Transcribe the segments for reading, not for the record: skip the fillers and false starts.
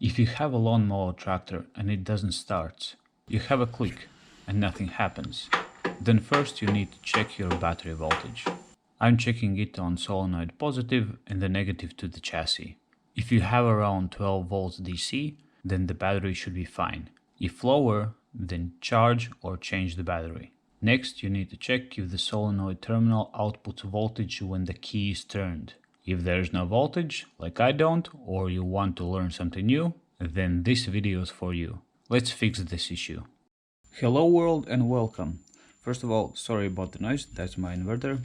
If you have a lawnmower tractor and it doesn't start, you have a click and nothing happens, then first you need to check your battery voltage. I'm checking it on solenoid positive and the negative to the chassis. If you have around 12 volts DC, then the battery should be fine. If lower, then charge or change the battery. Next, you need to check if the solenoid terminal outputs voltage when the key is turned. If there is no voltage, like I don't, or you want to learn something new, then this video is for you. Let's fix this issue. Hello world and welcome. First of all, sorry about the noise, that's my inverter.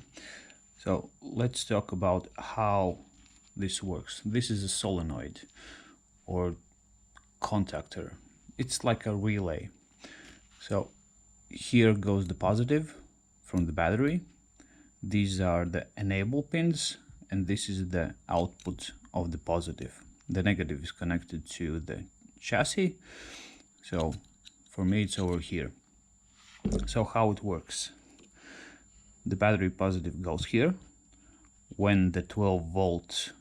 So let's talk about how this works. This is a solenoid or contactor. It's like a relay. So here goes the positive from the battery. These are the enable pins, and this is the output of the positive. The negative is connected to the chassis. So for me it's over here. So how it works? The battery positive goes here. When the 12 volts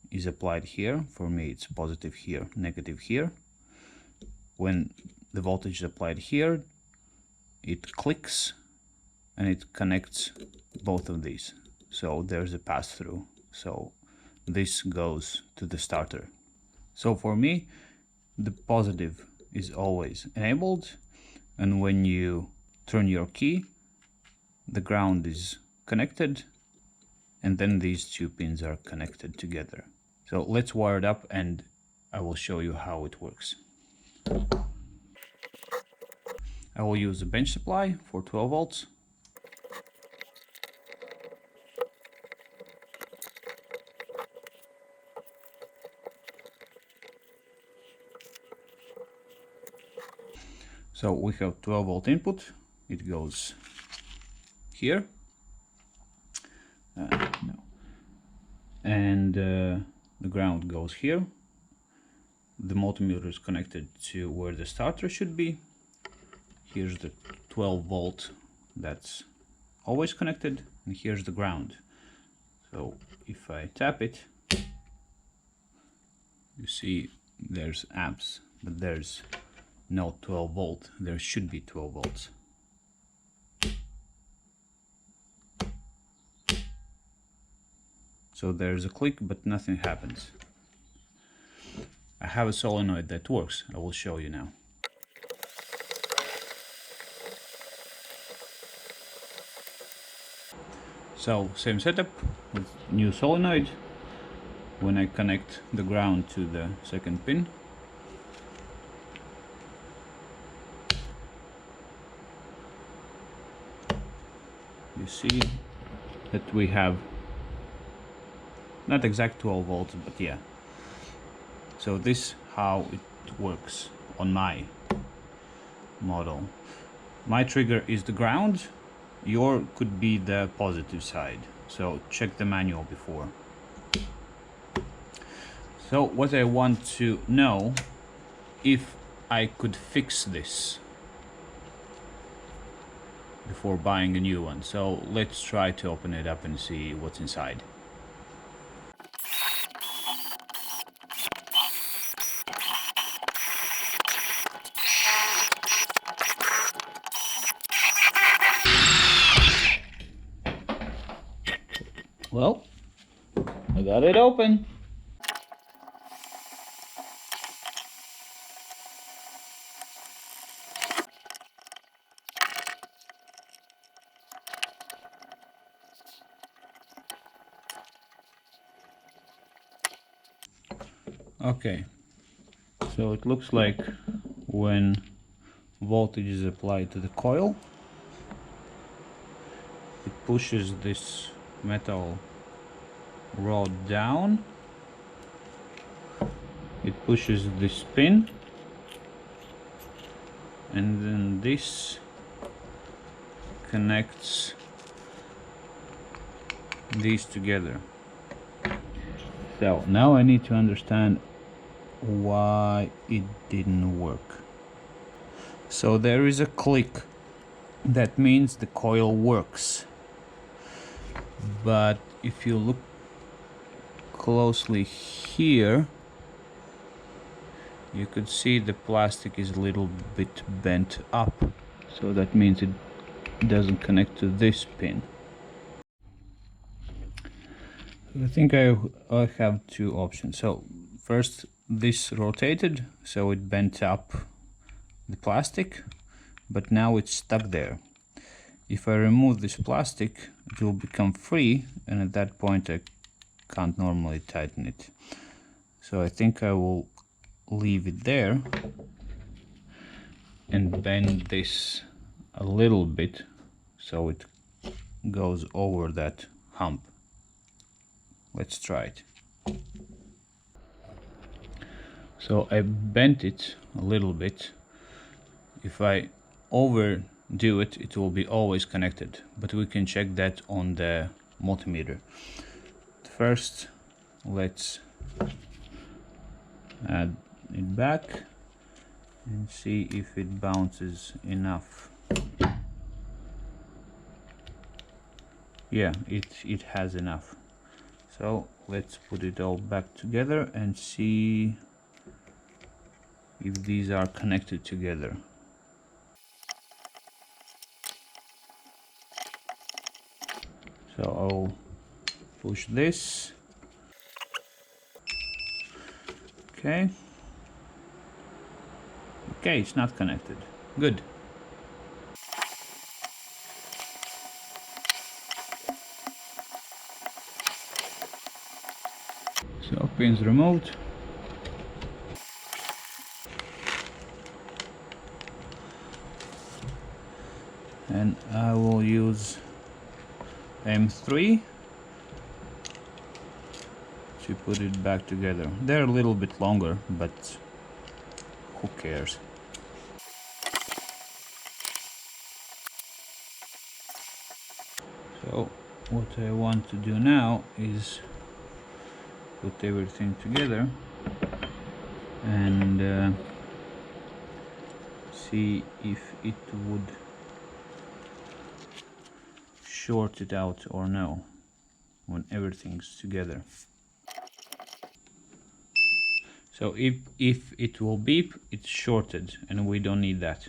is applied here, for me it's positive here, negative here. When the voltage is applied here, it clicks and it connects both of these. So there's a pass-through. So this goes to the starter. So for me, the positive is always enabled, and when you turn your key, the ground is connected, and then these two pins are connected together. So let's wire it up and I will show you how it works. I will use a bench supply for 12 volts. So we have 12 volt input, it goes here, and the ground goes here. The multimeter is connected to where the starter should be. Here's the 12 volt that's always connected, and here's the ground. So if I tap it, you see there's amps, but there's no 12 volt. There should be 12 volts. So there's a click, but nothing happens. I have a solenoid that works. I will show you now. So same setup with new solenoid. When I connect the ground to the second pin, you see that we have not exact 12 volts, but yeah. So this is how it works on my model. My trigger is the ground, your could be the positive side. So check the manual before. So what I want to know, if I could fix this before buying a new one. So let's try to open it up and see what's inside. Well, I got it open. Okay, so it looks like when voltage is applied to the coil, it pushes this metal rod down, it pushes this pin, and then this connects these together. So now I need to understand why it didn't work. So there is a click, that means the coil works. But if you look closely here, You could see the plastic is a little bit bent up, so that means it doesn't connect to this pin. I think I have two options. So first, this rotated, so it bent up the plastic, but now it's stuck there. If I remove this plastic, it will become free, and at that point I can't normally tighten it. So I think I will leave it there and bend this a little bit so it goes over that hump. Let's try it. So I bent it a little bit. If I overdo it, it will be always connected, but we can check that on the multimeter. First, let's add it back and see if it bounces enough. Yeah, it has enough. So let's put it all back together and see if these are connected together. So I'll push this. Okay. Okay, it's not connected. Good. So pins removed. And I will use M3 to put it back together. They're a little bit longer, but who cares? So what I want to do now is put everything together and see if it would short it out or no when everything's together. So if it will beep, it's shorted, and we don't need that.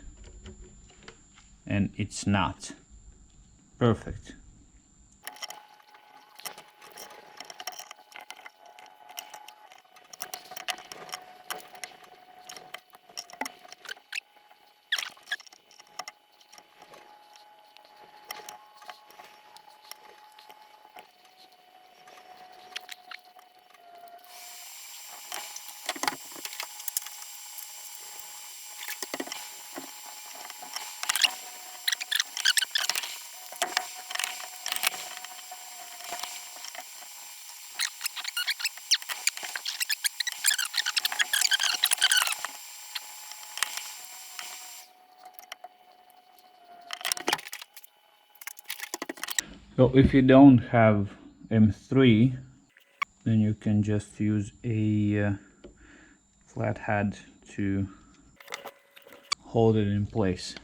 And it's not. Perfect. So if you don't have M3, then you can just use a flat head to hold it in place.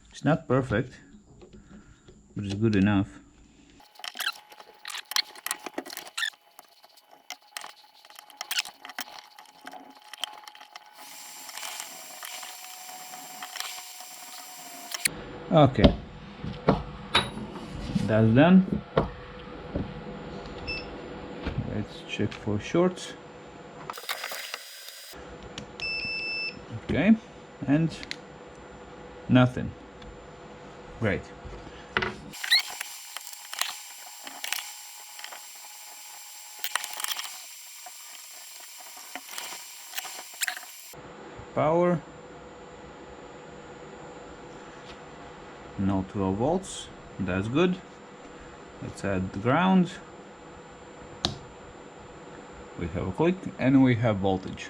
It's not perfect, but it's good enough. Okay, that's done. Let's check for shorts. Okay, and nothing. Great. Power. No 12 volts. That's good. Let's add the ground. We have a click and we have voltage.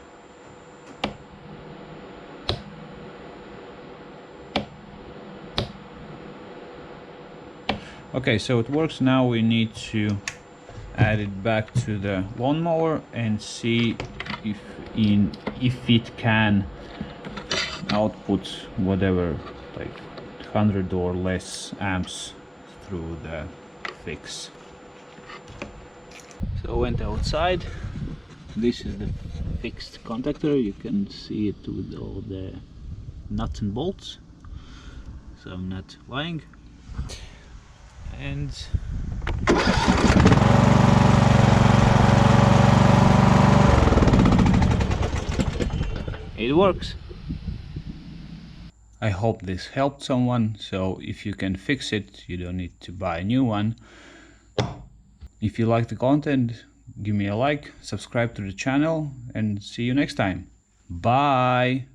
Okay, so it works now. We need to add it back to the lawnmower and see if it can output whatever, like 100 or less amps through the fix. So I went outside. This is the fixed contactor. You can see it with all the nuts and bolts, so I'm not lying. And it works. I hope this helped someone, so if you can fix it, you don't need to buy a new one. If you like the content, give me a like, subscribe to the channel, and see you next time. Bye!